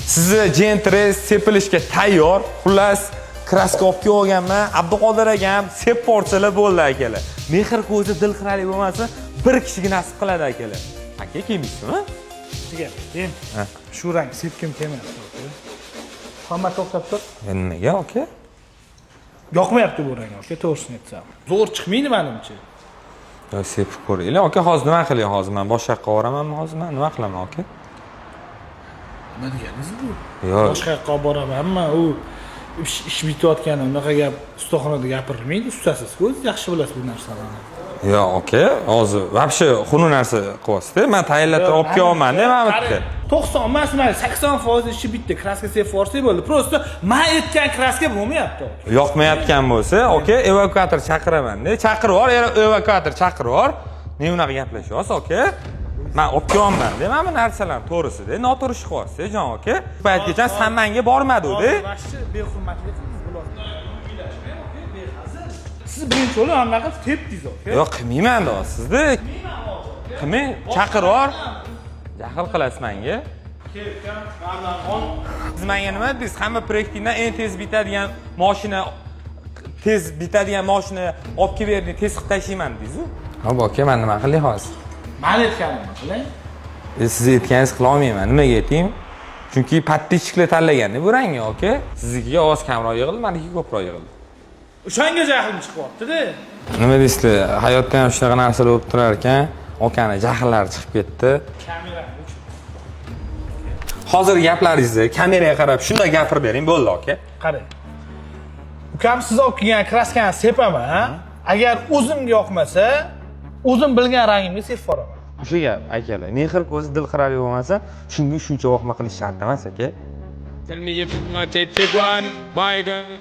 Sizni Gentres sepilishga tayyor. Xullas, kraska olib kelganman. Abduqodir akam sep porsalar bo'ldi akalar. Mehr ko'zi dil qirali bo'lmasa, bir kishiga nasib qiladi akalar. Aka kelmaysizmi? Sizga men shu rang sepkim kelmayapti. Hamma to'xtab tur. Nimaga, aka? Yoqmayapti bu rang, aka, to'g'risini aytsam. Zo'r chiqmaydi menimcha. Yo, sepib ko'ringlar. Aka, hozir nima qiling hozir? Men boshqa yoqqa boramanmi hozir? Men nima qilaman, aka? Nima deganingiz bu? Yo'q. Boshqa yoqqa boramanmi? U ish bitayotgani unaqa gap ustaxonada gapirilmaydi, ustasiz-ku, yaxshi bilasiz bu narsalarni. Yo'q, aka, hozir вообще xunuk narsa qilyapsiz-da. Men tayyorlatib olib kelyapman-da, mana bitta. 90 emas, 80% ishi bitta kraska sep forsa bo'ldi. Prosta men aytgan kraska bo'lmayapti. Yoqmayotgan bo'lsa, aka, evakuator chaqiraman-da. Chaqirib yubor, evakuator chaqirib yubor. Men unaqa gaplashyapsiz, aka. Men olib kelyapman-da, mana bu narsalarni to'g'risida. Noto'g'ri ish qilyapsiz, jon aka. Paytgacha sen menga bormadi-da. Behurmatlik siz birinchi o'lim anaqa tepdingiz, aka. Yo'q, qilmayman-da sizda. Qilmang, chaqirib yubor. Jahl qilasiz menga. Siz menga nima dedingiz? Hamma proyektingdan eng tez bitadigan mashina olib kelib berding, tez qilib tashlayman dedingiz-ku. Hop, aka, men nima qilay hozir? Men aytganimni qiling. Siz aytganingizni qila olmayman. Nimaga aytaymi? Chunki pattichiklar tanlaganda bu rangni, aka. Siznikiga oz kamroq yig'ildi, menikiga ko'proq yig'ildi. O'shanga jahlim chiqyapti-da. Nima deysizlar? Hayotda ham shunaqa narsalar bo'lib turar ekan. Akani jahllari chiqib ketdi. Kamera. Hozir gaplaringizni kameraga qarab shunday gapirib bering, bo'ldi, aka. Qarang. Ukam siz olib kelgan kraskani sepaman. Agar o'zimga yoqmasa, o'zim bilgan rangimga sepib boraman. O'sha gap, akalar. Mehr ko'zi dil qirali bo'lmasa, shunga shuncha vaqtma qilish shart emas, aka. Tell me if you want to take one, my girl.